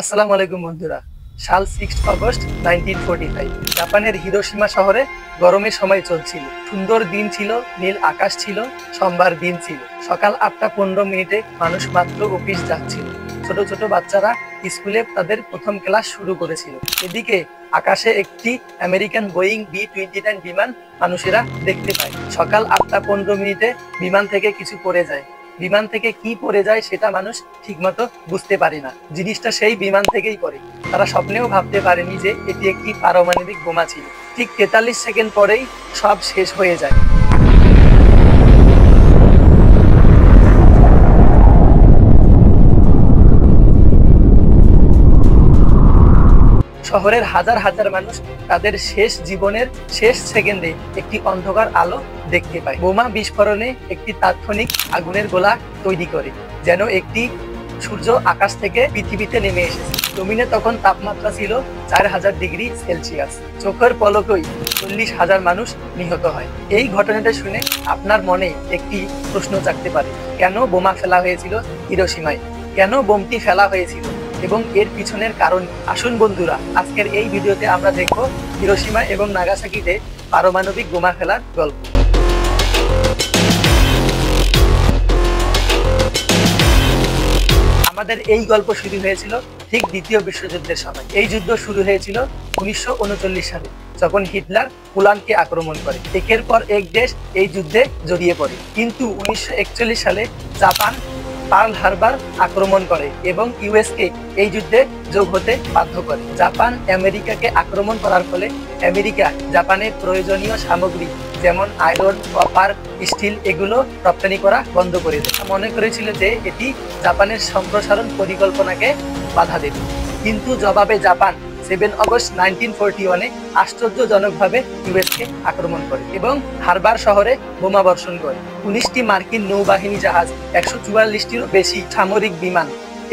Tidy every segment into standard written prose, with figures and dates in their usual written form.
আসসালামু আলাইকুম বন্ধুরা। সাল 6 অগস্ট 1945 জাপানের হিরোশিমা শহরে গরমের সময় চলছিল। সুন্দর দিন ছিল, নীল আকাশ ছিল, সোমবার দিন ছিল। সকাল 8:15 মানুষ মাত্র অফিস যাচ্ছিল। ছোট ছোট বাচ্চারা স্কুলে তাদের প্রথম ক্লাস শুরু করেছিল। এদিকে আকাশে একটি আমেরিকান বোয়িং B-29 বিমান মানুষেরা দেখতে পায়। সকাল 8:15 বিমান থেকে কিছু পড়ে যায়। বিমান থেকে কি পড়ে যায় সেটা মানুষ ঠিকমতো বুঝতে পারে না। জিনিসটা সেই বিমান থেকেই পড়ে। তারা স্বপ্নেও ভাবতে পারেনি যে এটি একটি পারমাণবিক বোমা ছিল। ঠিক 43 সেকেন্ড পরেই সব শেষ হয়ে যায়। শহরের হাজার হাজার মানুষ তাদের শেষ জীবনের শেষ সেকেন্ডে একটি অন্ধকার আলো দেখতে পায়। বোমা বিস্ফোরণে একটি তাৎক্ষণিক আগুনের গোলা তৈরি করে, যেন একটি সূর্য আকাশ থেকে পৃথিবীতে নেমে এসেছে। জমিনে তখন তাপমাত্রা ছিল 4000 ডিগ্রি সেলসিয়াস। চোখের পলকই 40,000 মানুষ নিহত হয়। এই ঘটনাটা শুনে আপনার মনে একটি প্রশ্ন জাগতে পারে, কেন বোমা ফেলা হয়েছিল হিরোশিমায়? কেন বোমটি ফেলা হয়েছিল এবং এর পিছনের কারণ? আসুন বন্ধুরা, আজকের এই ভিডিওতে আমরা দেখব হিরোশিমা এবং নাগাসাকিতে পারমাণবিক বোমা ফেলার গল্প। আমাদের এই গল্প শুরু হয়েছিল ঠিক দ্বিতীয় বিশ্বযুদ্ধের সময়। এই যুদ্ধ শুরু হয়েছিল 1939 সালে, যখন হিটলার পোল্যান্ডকে আক্রমণ করে। একের পর এক দেশ এই যুদ্ধে জড়িয়ে পড়ে। কিন্তু 1941 সালে জাপান পার্ল হারবার আক্রমণ করে এবং ইউএসকে এই যুদ্ধে যোগ হতে বাধ্য করে। জাপান আমেরিকাকে আক্রমণ করার ফলে আমেরিকা জাপানের প্রয়োজনীয় সামগ্রী যেমন আয়রন, কপার, স্টিল এগুলো রপ্তানি করা বন্ধ করে দেয়। মনে করেছিল যে এটি জাপানের সম্প্রসারণ পরিকল্পনাকে বাধা দেবে। কিন্তু জবাবে জাপান 7 অগস্ট 1941-এ আশ্চর্যজনকভাবে ইউএসকে আক্রমণ করে এবং হারবার শহরে বোমা বর্ষণ করে। 19টি মার্কিন নৌবাহিনী জাহাজ, 144টিরও বেশি সামরিক বিমান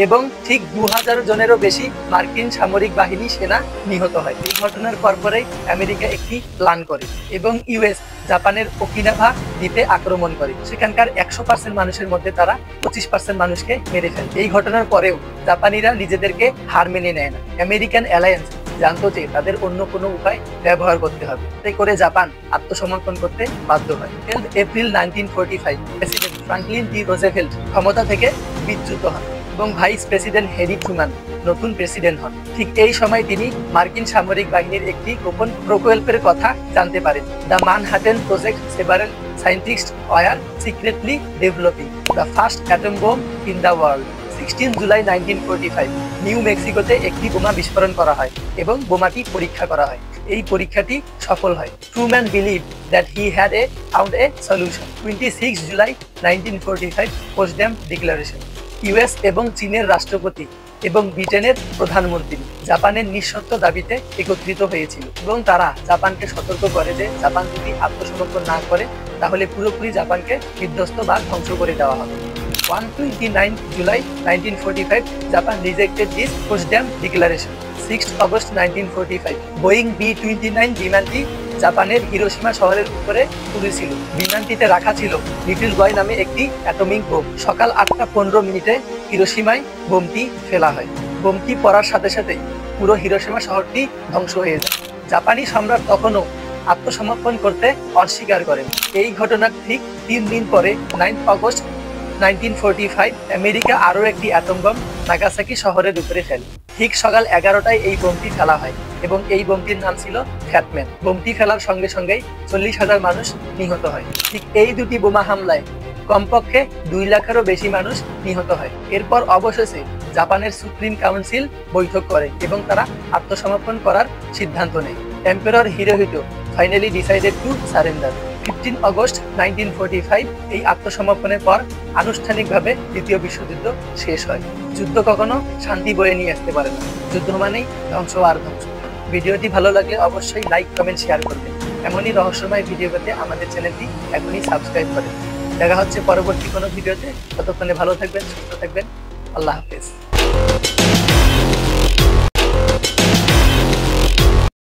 এবং ঠিক 2000 জনেরও বেশি মার্কিন সামরিক বাহিনী সেনা নিহত হয়। এই ঘটনার পরপরেই আমেরিকা একটি প্ল্যান করে এবং ইউএস জাপানের ওকিনাভা দ্বীপে আক্রমণ করে। সেখানকার 100% মানুষের মধ্যে তারা 25% মানুষকে মেরে ফেলে। এই ঘটনার পরেও জাপানিরা নিজেদেরকে হার মেনে নেয় না। আমেরিকান অ্যালায়েন্স জানতো যে তাদের অন্য কোনো উপায় ব্যবহার করতে হবে। তাই করে জাপান আত্মসমর্পণ করতে বাধ্য হয়। 12 এপ্রিল 1945 প্রেসিডেন্ট ফ্রাঙ্কলিন ডি রোজেভেল্ট ক্ষমতা থেকে বিচ্যুত হন এবং ভাইস প্রেসিডেন্ট হ্যারি ট্রুম্যান নতুন প্রেসিডেন্ট হন। ঠিক এই সময় তিনি মার্কিন সামরিক বাহিনীর একটি গোপন প্রকল্পের কথা জানতে পারেন। The Manhattan project. Several scientist were secretly developing the first atom bomb in the world. 16 July 1945 new মেক্সিকোতে একটি বোমা বিস্ফোরণ করা হয় এবং বোমাটি পরীক্ষা করা হয়। এই পরীক্ষাটি সফল হয়। Truman believe that he had found a solution. 26 জুলাই 1945 পোস্টড্যাম ডিক্লারেশন। ইউএস এবং চীনের রাষ্ট্রপতি এবং ব্রিটেনের প্রধানমন্ত্রী জাপানের নিঃশর্ত দাবিতে একত্রিত হয়েছিল এবং তারা জাপানকে সতর্ক করে যে জাপান যদি আত্মসমর্পণ না করে তাহলে পুরোপুরি জাপানকে বিধ্বস্ত বা ধ্বংস করে দেওয়া হবে। 29 জুলাই 1945 Japan rejected this Potsdam declaration. 6 অগস্ট 1945 বোয়িং B-29 বিমানটি জাপানের হিরোশিমা শহরের উপরে উড়েছিল। বিমানটিতে রাখা ছিল লিটল বয় নামে একটি অ্যাটমিক বোম। সকাল 8:15 হিরোশিমায় বোমটি ফেলা হয়। বোমটি পড়ার সাথে সাথে পুরো হিরোশিমা শহরটি ধ্বংস হয়ে যায়। জাপানি সম্রাট তখনও আত্মসমর্পণ করতে অস্বীকার করেন। এই ঘটনার ঠিক 3 দিন পরে 9 অগস্ট 1945 আমেরিকা আরও একটি অ্যাটম বম নাগাসাকি শহরের উপরে ফেলে। ঠিক সকাল 11টায় এই বোমটি ফেলা হয় এবং এই বোমটির নাম ছিল ফ্যাটম্যান। বোমটি ফেলার সঙ্গে সঙ্গেই 40,000 মানুষ নিহত হয়। ঠিক এই দুটি বোমা হামলায় কমপক্ষে 2 লাখেরও বেশি মানুষ নিহত হয়। এরপর অবশেষে জাপানের সুপ্রিম কাউন্সিল বৈঠক করে এবং তারা আত্মসমর্পণ করার সিদ্ধান্ত নেয়। Emperor Hirohito finally decided to surrender. 15 অগস্ট 1945 এই আত্মসমর্পণের পর আনুষ্ঠানিকভাবে দ্বিতীয় বিশ্বযুদ্ধ শেষ হয়। যুদ্ধ কখনো শান্তি বয়ে নিয়ে আসতে পারে না। যুদ্ধ মানেই ধ্বংস আর ধ্বংস। ভিডিওটি ভালো লাগলে অবশ্যই লাইক, কমেন্ট, শেয়ার করবেন। এমনই রহস্যময় ভিডিও পেতে আমাদের চ্যানেলটি এখনই সাবস্ক্রাইব করেন। দেখা হচ্ছে পরবর্তী কোনো ভিডিওতে। ততক্ষণে ভালো থাকবেন, সুস্থ থাকবেন। আল্লাহ হাফেজ।